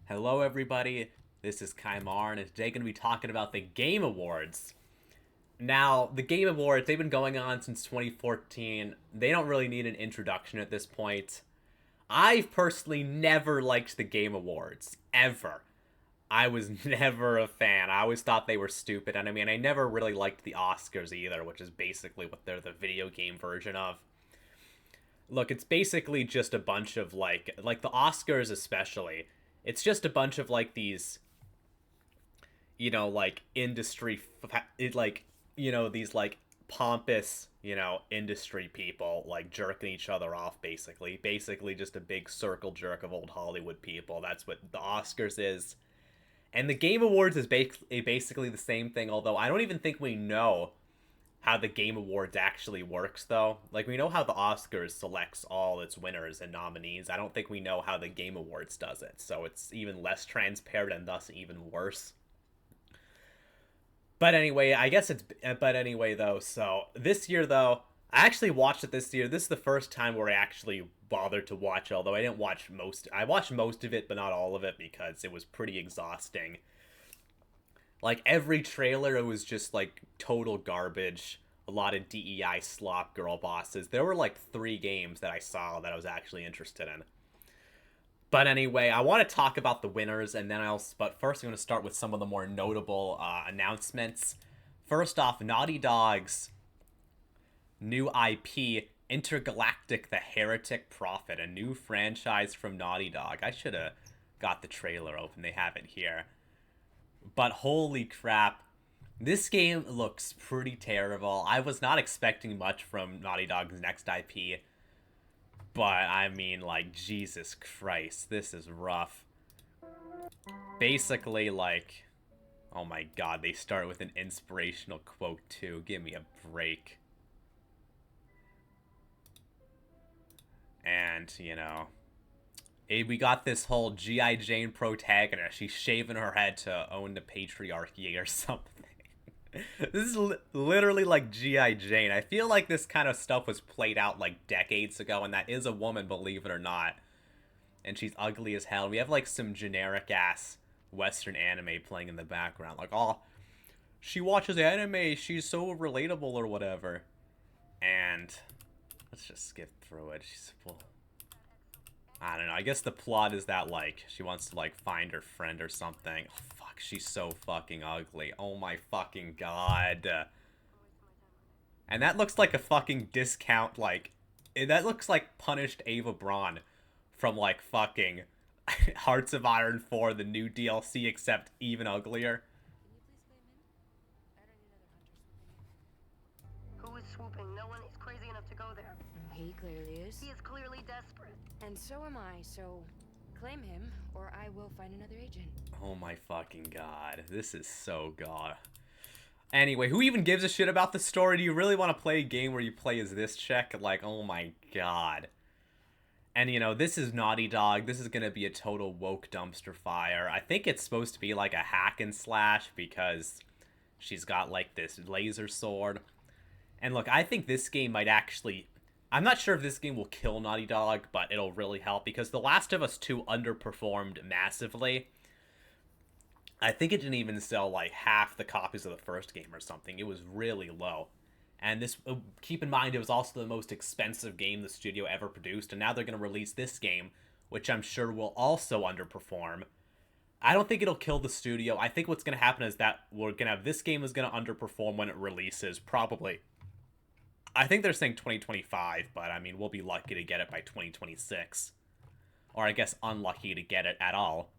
Hello, everybody. This is Kaimar, and today going to be talking about the Game Awards. Now, the Game Awards, they've been going on since 2014. They don't really need an introduction at this point. I've personally never liked the Game Awards, ever. I was never a fan. I always thought they were stupid, and I never really liked the Oscars either, which is basically what they're the video game version of. Look, it's basically just a bunch of like the Oscars especially. It's just a bunch of like these like industry like these like pompous industry people like jerking each other off, basically just a big circle jerk of old Hollywood people. That's what the Oscars is. And the Game Awards is basically the same thing, although I don't even think we know how the Game Awards actually works, though. Like, we know how the Oscars selects all its winners and nominees. I don't think we know how the Game Awards does it, so it's even less transparent and thus even worse. But anyway, I guess it's. But anyway, though, so this year, though, I actually watched it this year. This is the first time where I actually bothered to watch it, although I didn't watch most. I watched most of it, but not all of it because it was pretty exhausting. Like, every trailer, it was just like total garbage. A lot of DEI slop girl bosses. There were like three games that I saw that I was actually interested in. But anyway, I want to talk about the winners, and then But first, I'm going to start with some of the more notable announcements. First off, Naughty Dog's new IP, Intergalactic: The Heretic Prophet, a new franchise from Naughty Dog. I should have got the trailer open. They have it here. But holy crap, this game looks pretty terrible. I was not expecting much from Naughty Dog's next IP, but like, Jesus Christ, this is rough. Basically, like, oh my god, they start with an inspirational quote, too. Give me a break. And, we got this whole G.I. Jane protagonist. She's shaving her head to own the patriarchy or something. This is literally like G.I. Jane. I feel like this kind of stuff was played out like decades ago, and that is a woman, believe it or not. And she's ugly as hell. We have like some generic ass Western anime playing in the background. Like, oh, she watches anime, she's so relatable or whatever. And let's just skip through it. Well, I don't know. I guess the plot is that, like, she wants to, like, find her friend or something. Oh, fuck, she's so fucking ugly. Oh my fucking god. And that looks like a fucking discount, like... That looks like punished Ava Braun from, like, fucking Hearts of Iron 4, the new DLC, except even uglier. Who is swooping? No one is crazy enough to go there. He clearly is. He is clearly desperate. And so am I, so claim him, or I will find another agent. Oh my fucking god. This is so god. Anyway, who even gives a shit about the story? Do you really want to play a game where you play as this chick? Like, oh my god. And, this is Naughty Dog. This is going to be a total woke dumpster fire. I think it's supposed to be like a hack and slash because she's got, like, this laser sword. And look, I think this game might actually... I'm not sure if this game will kill Naughty Dog, but it'll really help because The Last of Us 2 underperformed massively. I think it didn't even sell like half the copies of the first game or something. It was really low. And this, keep in mind, it was also the most expensive game the studio ever produced, and now they're going to release this game, which I'm sure will also underperform. I don't think it'll kill the studio. I think what's going to happen is that we're going to have this game is going to underperform when it releases, probably. I think they're saying 2025, but we'll be lucky to get it by 2026. Or I guess unlucky to get it at all.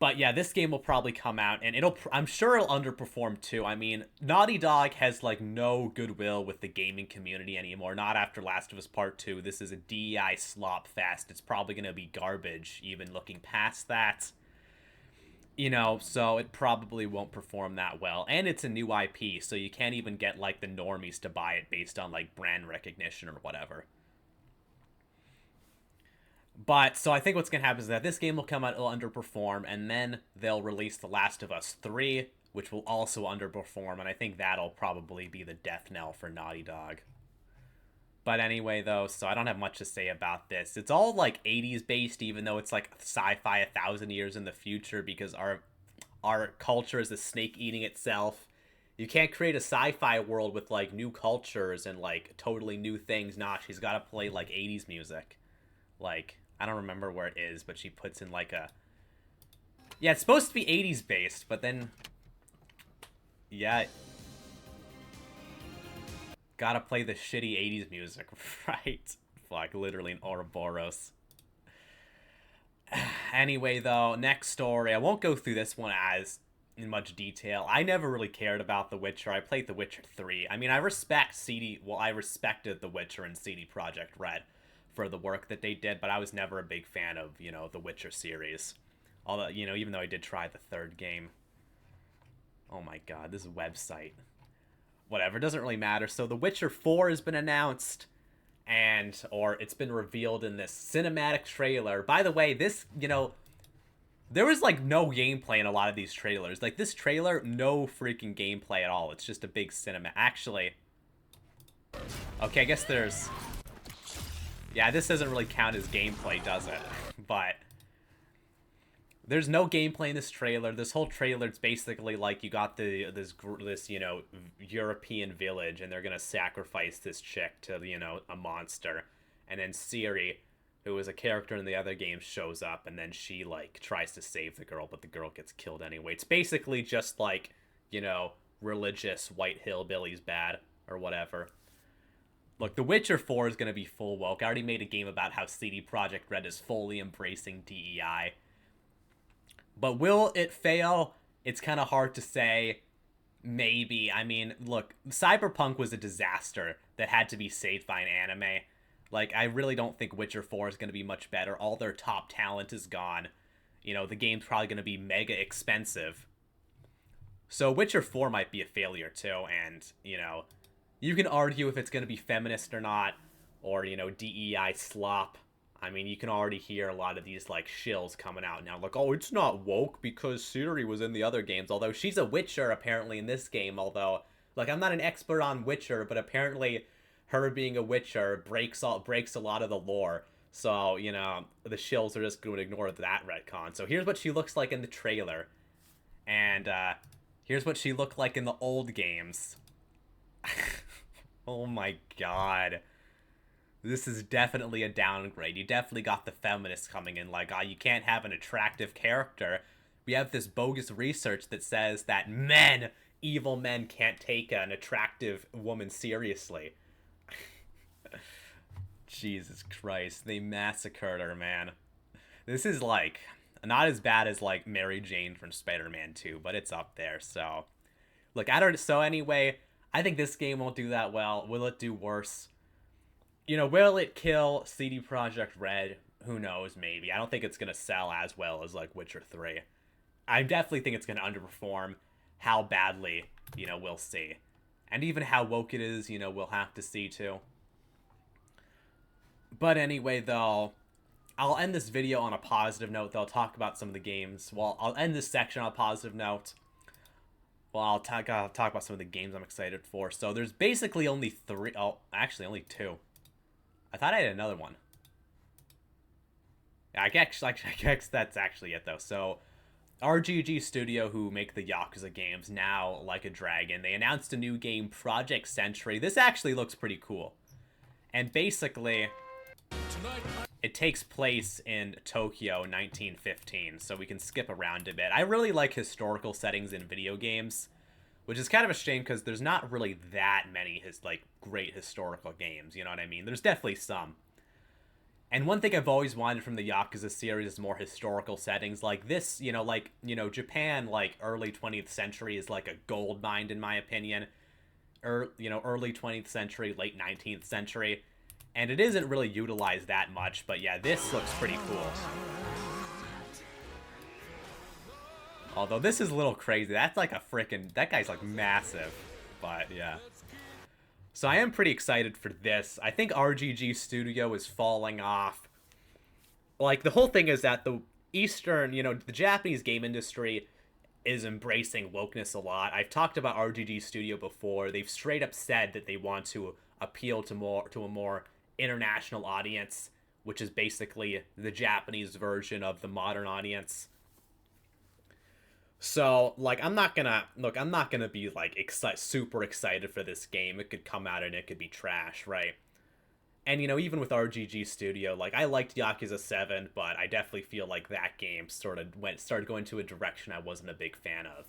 But yeah, this game will probably come out, and I'm sure it'll underperform too. Naughty Dog has like no goodwill with the gaming community anymore. Not after Last of Us Part 2. This is a DEI slop fest. It's probably going to be garbage, even looking past that. So it probably won't perform that well. And it's a new IP, so you can't even get like the normies to buy it based on like brand recognition or whatever. But, so I think what's going to happen is that this game will come out, it'll underperform, and then they'll release The Last of Us 3, which will also underperform, and I think that'll probably be the death knell for Naughty Dog. But anyway, though, so I don't have much to say about this. It's all like 80s based, even though it's like sci-fi 1,000 years in the future, because our culture is a snake eating itself. You can't create a sci-fi world with like new cultures and like totally new things. Nah, she's got to play like 80s music. Like, I don't remember where it is, but she puts in like a... Yeah, it's supposed to be 80s based, but then... Yeah. Gotta play the shitty 80s music, right? Fuck, literally an Ouroboros. Anyway, though, next story. I won't go through this one as in much detail. I never really cared about The Witcher. I played The Witcher 3. I mean, I respected The Witcher and CD Projekt Red for the work that they did, but I was never a big fan of, the Witcher series. Although, even though I did try the third game. Oh my god, this website. Whatever, doesn't really matter. So The Witcher 4 has been announced, or it's been revealed in this cinematic trailer. By the way, this, there was like no gameplay in a lot of these trailers. Like this trailer, no freaking gameplay at all. It's just a big cinema. Actually, okay, I guess there's... Yeah, this doesn't really count as gameplay, does it? But there's no gameplay in this trailer. This whole trailer, it's basically like you got this European village, and they're gonna sacrifice this chick to a monster, and then Ciri, who is a character in the other game, shows up, and then she like tries to save the girl, but the girl gets killed anyway. It's basically just like religious white hillbillies bad or whatever. Look, The Witcher 4 is gonna be full woke. I already made a game about how CD Projekt Red is fully embracing DEI. But will it fail? It's kind of hard to say. Maybe. I mean, look, Cyberpunk was a disaster that had to be saved by an anime. Like, I really don't think Witcher 4 is going to be much better. All their top talent is gone. The game's probably going to be mega expensive. So Witcher 4 might be a failure too, and, you can argue if it's going to be feminist or not, or, DEI slop. I mean, you can already hear a lot of these, like, shills coming out now. Like, oh, it's not woke because Ciri was in the other games. Although, she's a Witcher, apparently, in this game. Although, like, I'm not an expert on Witcher, but apparently her being a Witcher breaks a lot of the lore. So, the shills are just going to ignore that retcon. So, here's what she looks like in the trailer. And, here's what she looked like in the old games. Oh my god. This is definitely a downgrade. You definitely got the feminists coming in like, you can't have an attractive character. We have this bogus research that says that evil men can't take an attractive woman seriously. Jesus Christ, they massacred her, man. This is like, not as bad as like Mary Jane from Spider-Man 2, but it's up there, so. Look, so anyway, I think this game won't do that well. Will it do worse? Will it kill CD Projekt Red? Who knows, maybe. I don't think it's going to sell as well as, like, Witcher 3. I definitely think it's going to underperform. How badly, we'll see. And even how woke it is, we'll have to see, too. But anyway, though, I'll end this video on a positive note, though. I'll talk about some of the games. Well, I'll end this section on a positive note. Well, I'll talk about some of the games I'm excited for. So, there's basically only three... Oh, actually, only two. I thought I had another one. Yeah, I guess that's actually it, though. So, RGG Studio, who make the Yakuza games, now Like a Dragon, they announced a new game, Project Century. This actually looks pretty cool. And basically, it takes place in Tokyo, 1915, so we can skip around a bit. I really like historical settings in video games, which is kind of a shame because there's not really that many great historical games, you know what I mean? There's definitely some. And one thing I've always wanted from the Yakuza series is more historical settings. Like this, Japan, like, early 20th century is like a gold mine, in my opinion. Early 20th century, late 19th century. And it isn't really utilized that much, but yeah, this looks pretty cool. Although this is a little crazy. That's like that guy's like massive. But yeah. So I am pretty excited for this. I think RGG Studio is falling off. Like, the whole thing is that the the Japanese game industry is embracing wokeness a lot. I've talked about RGG Studio before. They've straight up said that they want to appeal to a more international audience, which is basically the Japanese version of the modern audience. So, like, I'm not gonna be like super excited for this game. It could come out and it could be trash, right? And even with RGG Studio, like, I liked Yakuza 7, but I definitely feel like that game started going to a direction I wasn't a big fan of.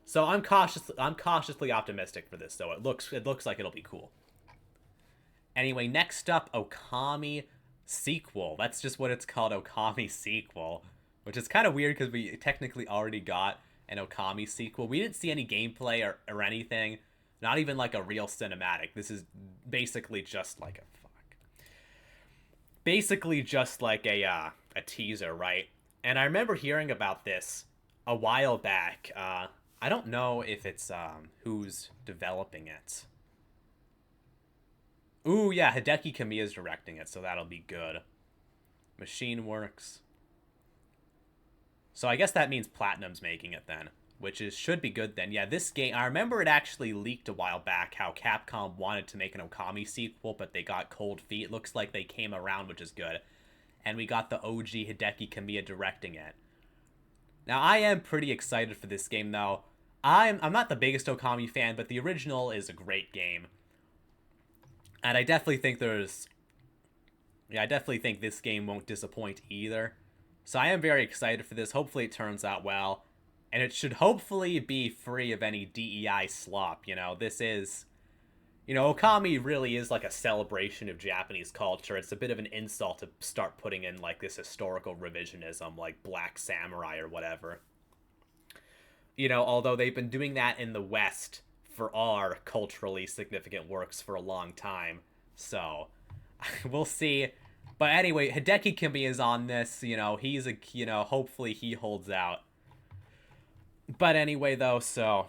So I'm cautiously optimistic for this, though. It looks like it'll be cool. Anyway, next up, Okami sequel. That's just what it's called, Okami sequel, which is kind of weird because we technically already got an Okami sequel. We didn't see any gameplay or anything, not even like a real cinematic. This is basically just like a teaser, right? And I remember hearing about this a while back. I don't know if it's who's developing it. Ooh, yeah, Hideki Kamiya's directing it, so that'll be good. Machine Works. So I guess that means Platinum's making it then, which should be good then. Yeah, this game, I remember it actually leaked a while back how Capcom wanted to make an Okami sequel, but they got cold feet. It looks like they came around, which is good. And we got the OG Hideki Kamiya directing it. Now, I am pretty excited for this game, though. I'm not the biggest Okami fan, but the original is a great game. And I definitely think I definitely think this game won't disappoint either. So I am very excited for this. Hopefully it turns out well. And it should hopefully be free of any DEI slop. This is... Okami really is like a celebration of Japanese culture. It's a bit of an insult to start putting in like this historical revisionism, like Black Samurai or whatever. Although they've been doing that in the West for our culturally significant works for a long time. So, we'll see. But anyway, Hideki Kamiya is on this. He's hopefully he holds out. But anyway, though, so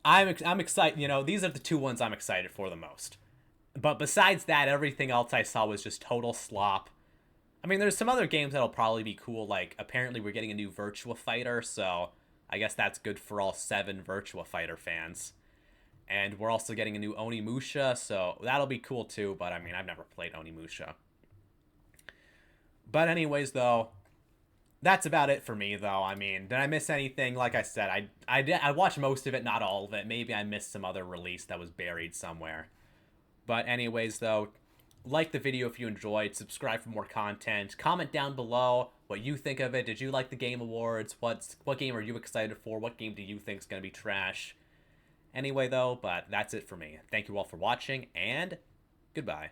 I'm excited. These are the two ones I'm excited for the most. But besides that, everything else I saw was just total slop. I mean, there's some other games that'll probably be cool. Like, apparently we're getting a new Virtua Fighter, so I guess that's good for all 7 Virtua Fighter fans. And we're also getting a new Onimusha, so that'll be cool too, but I mean, I've never played Onimusha. But anyways, though, that's about it for me, though. I mean, did I miss anything? Like I said, I watched most of it, not all of it. Maybe I missed some other release that was buried somewhere. But anyways, though, like the video if you enjoyed, subscribe for more content, comment down below what you think of it. Did you like the Game Awards? What game are you excited for? What game do you think is going to be trash? Anyway, though, but that's it for me. Thank you all for watching, and goodbye.